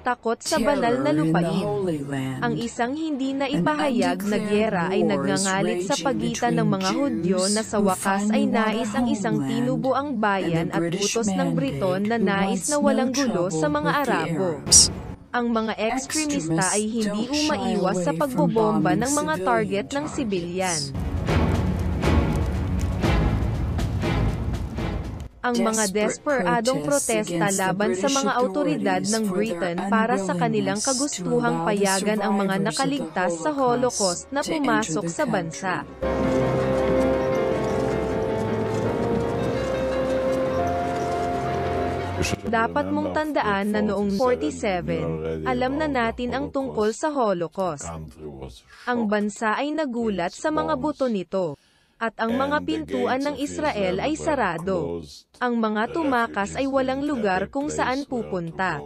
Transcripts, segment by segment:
takot sa banal na lupain. Ang isang hindi na ipahayag na giyera ay nagngangalit sa pagitan ng mga Hudyo na sa wakas ay nais ang isang tinubuang bayan at utos ng Briton na nais na walang gulo sa mga Arabo. Ang mga ekstremista ay hindi umaiwas sa pagbobomba ng mga target ng sibilyan. Ang mga desperadong protesta laban sa mga awtoridad ng Britain para sa kanilang kagustuhang payagan ang mga nakaligtas sa Holocaust na pumasok sa bansa. Dapat mong tandaan na noong 47, alam na natin ang tungkol sa Holocaust. Ang bansa ay nagulat sa mga buto nito. At ang mga pintuan ng Israel ay sarado. Ang mga tumakas ay walang lugar kung saan pupunta.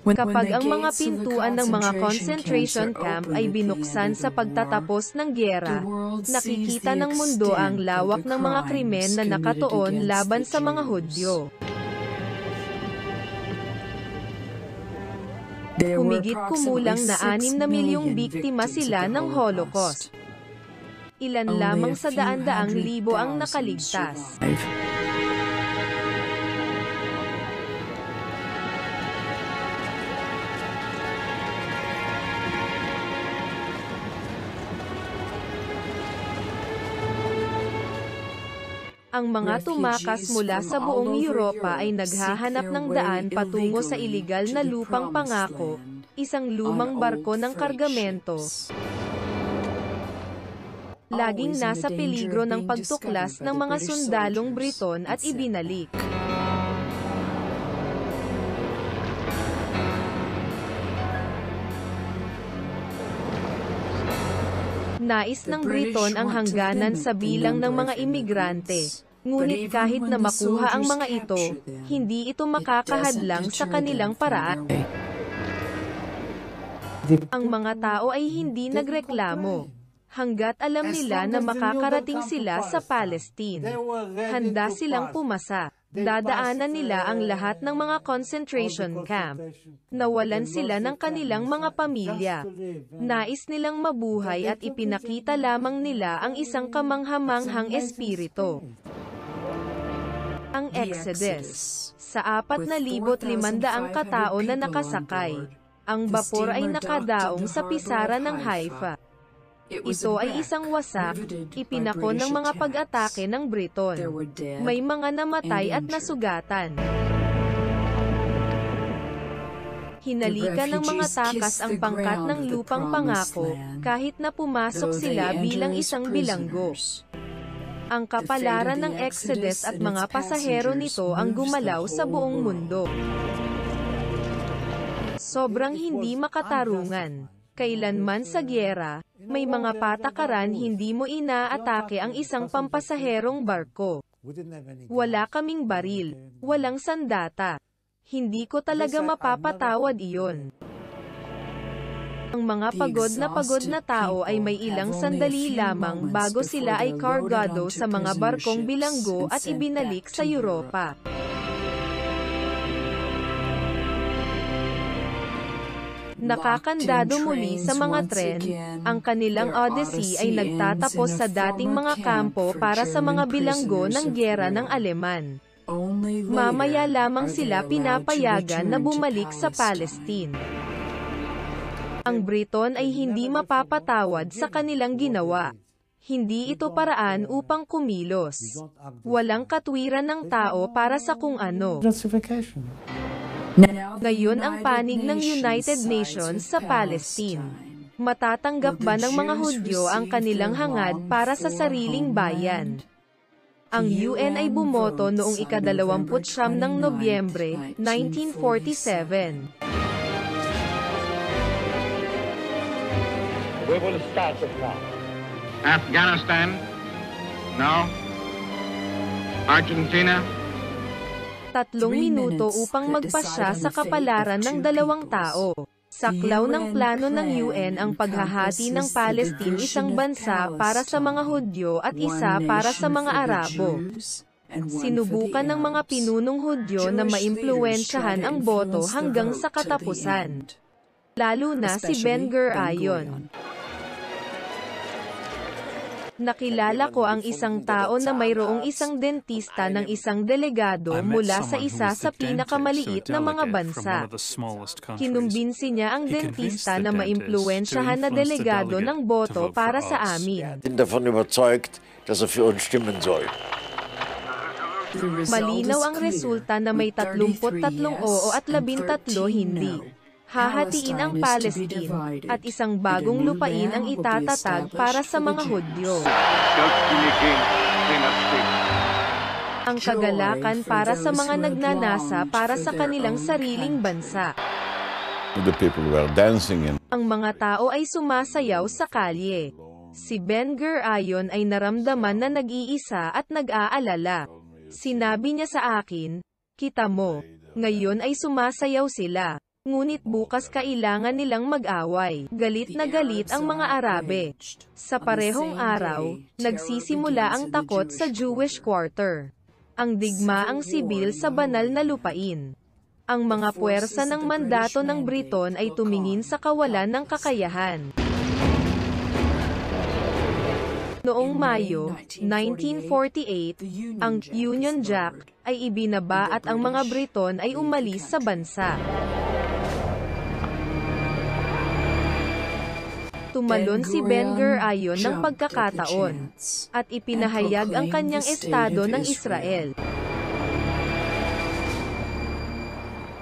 Kapag ang mga pintuan ng mga concentration camp ay binuksan sa pagtatapos ng giyera, nakikita ng mundo ang lawak ng mga krimen na nakatuon laban sa mga Hudyo. Humigit kumulang na 6 na milyong biktima sila ng Holocaust. Ilan lamang sa daan-daang libo ang nakaligtas. Ang mga tumakas mula sa buong Europa ay naghahanap ng daan patungo sa iligal na lupang pangako, isang lumang barko ng kargamento. Laging nasa peligro ng pagtuklas ng mga sundalong Briton at ibinalik. Nais ng Briton ang hangganan sa bilang ng mga imigrante, ngunit kahit na makuha ang mga ito, hindi ito makakahadlang sa kanilang paraan. Ang mga tao ay hindi nagreklamo. Hanggat alam nila na makakarating sila sa Palestine. Handa silang pumasa. Dadaanan nila ang lahat ng mga concentration camp. Nawalan sila ng kanilang mga pamilya. Nais nilang mabuhay at ipinakita lamang nila ang isang kamanghamanghang espiritu. Ang Exodus. Sa 4,500 katao na nakasakay, ang bapor ay nakadaong sa pisara ng Haifa. Ito ay isang wasak, ipinako ng mga pag-atake ng Briton. May mga namatay at nasugatan. Hinalikan ng mga takas ang pangkat ng lupang pangako, kahit na pumasok sila bilang isang bilanggo. Ang kapalaran ng Exodus at mga pasahero nito ang gumalaw sa buong mundo. Sobrang hindi makatarungan. Kailanman sa giyera, may mga patakaran hindi mo inaatake ang isang pampasaherong barko. Wala kaming baril, walang sandata. Hindi ko talaga mapapatawad iyon. Ang mga pagod na tao ay may ilang sandali lamang bago sila ay kargado sa mga barkong bilanggo at ibinalik sa Europa. Nakakandado muli sa mga tren, ang kanilang odyssey ay nagtatapos sa dating mga kampo para sa mga bilanggo ng giyera ng Aleman. Mamaya lamang sila pinapayagan na bumalik sa Palestine. Ang Briton ay hindi mapapatawad sa kanilang ginawa. Hindi ito paraan upang kumilos. Walang katwiran ng tao para sa kung ano. Ngayon ang panig ng United Nations sa Palestine. Matatanggap ba ng mga Hudyo ang kanilang hangad para sa sariling bayan? Ang UN ay bumoto noong ika-29 ng Nobyembre, 1947. We will start it now. Afghanistan? No. Argentina? 3 minuto upang magpasya sa kapalaran ng 2 tao. Saklaw ng plano ng UN ang paghahati ng Palestine isang bansa para sa mga Hudyo at isa para sa mga Arabo. Sinubukan ng mga pinunong Hudyo na maimpluwensyahan ang boto hanggang sa katapusan. Lalo na si Ben-Gurion. Nakilala ko ang isang tao na mayroong isang dentista ng isang delegado mula sa isa sa pinakamaliit na mga bansa. Kinumbinsi niya ang dentista na maimpluwensyahan na delegado ng boto para sa amin. Bin davon überzeugt, dass für uns stimmen soll. Malinaw ang resulta na may 33 oo at 13 hindi. Hahatiin ang Palestine, at isang bagong lupain ang itatatag para sa mga Hudyo. Ang kagalakan para sa mga nagnanasa para sa kanilang sariling bansa. The people were dancing in. Ang mga tao ay sumasayaw sa kalye. Si Ben-Gurion ay naramdaman na nag-iisa at nag-aalala. Sinabi niya sa akin, "Kita mo, ngayon ay sumasayaw sila. Ngunit bukas kailangan nilang mag-away." Galit na galit ang mga Arabe. Sa parehong araw, nagsisimula ang takot sa Jewish Quarter. Ang digmaang sibil sa banal na lupain. Ang mga puwersa ng mandato ng Briton ay tumingin sa kawalan ng kakayahan. Noong Mayo 1948, ang Union Jack ay ibinaba at ang mga Briton ay umalis sa bansa. Tumalon si Ben-Gurion ng pagkakataon, at ipinahayag ang kanyang estado ng Israel.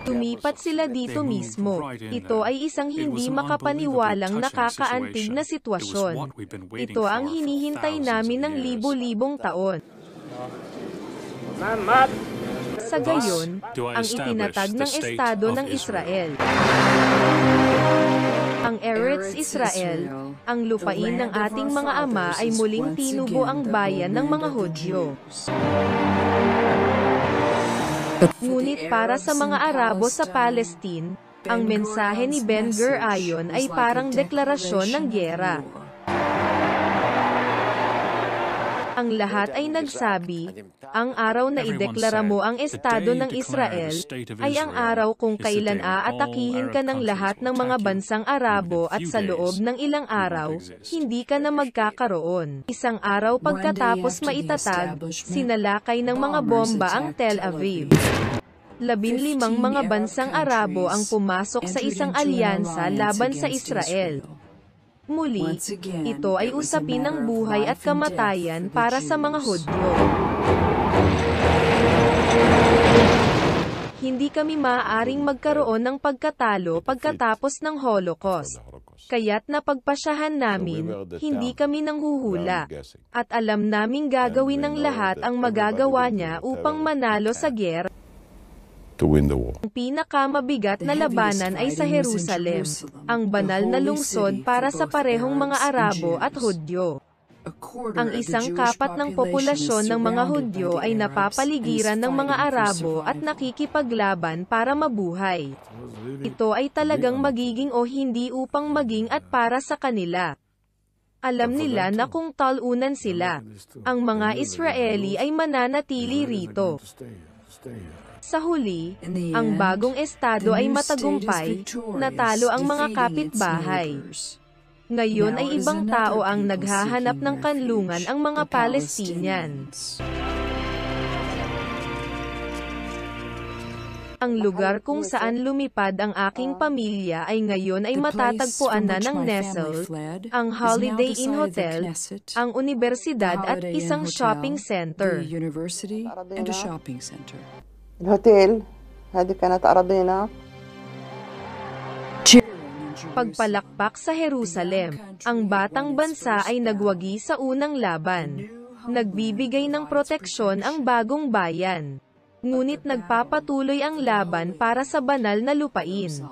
Tumipat sila dito mismo. Ito ay isang hindi makapaniwalang nakakaantig na sitwasyon. Ito ang hinihintay namin ng libo-libong taon. Sa gayon, ang itinatag ng estado ng Israel. Ang Eretz Israel, ang lupain ng ating mga ama ay muling tinubo ang bayan ng mga Hudyo. Ngunit para sa mga Arabo sa Palestine, ang mensahe ni Ben-Gurion ay parang deklarasyon ng giyera. Ang lahat ay nagsabi, ang araw na ideklara mo ang estado ng Israel, ay ang araw kung kailan aatakihin ka ng lahat ng mga bansang Arabo at sa loob ng ilang araw, hindi ka na magkakaroon. Isang araw pagkatapos maitatag, sinalakay ng mga bomba ang Tel Aviv. 15 mga bansang Arabo ang pumasok sa isang alyansa laban sa Israel. Muli, ito ay usapin ng buhay at kamatayan para sa mga Hudyo. Hindi kami maaaring magkaroon ng pagkatalo pagkatapos ng Holocaust. Kaya't napagpasyahan namin, hindi kami nanghuhula. At alam naming gagawin ng lahat ang magagawa niya upang manalo sa giyera. To win the war. Ang pinakamabigat na labanan ay sa Jerusalem, ang banal na lungsod para sa parehong mga Arabo at Hudyo. Ang isang kapat ng populasyon ng mga Hudyo ay napapaligiran ng mga Arabo at nakikipaglaban para mabuhay. Ito ay talagang magiging o hindi upang maging at para sa kanila. Alam nila na kung talunan sila, ang mga Israeli ay mananatili rito. Sa huli, ang bagong estado ay matagumpay, natalo ang mga kapitbahay. Ngayon ay ibang tao ang naghahanap ng kanlungan ang mga Palestinians. Ang lugar kung saan lumipad ang aking pamilya ay ngayon ay matatagpuan na ng Nestle, ang Holiday Inn Hotel, ang universidad at isang shopping center. الهوتيل هذه كانت أراضينا. Pagpalakpak sa Jerusalem, ang batang bansa ay nagwagi sa unang laban. Nagbibigay ng proteksyon ang bagong bayan. Ngunit nagpapatuloy ang laban para sa banal na lupain.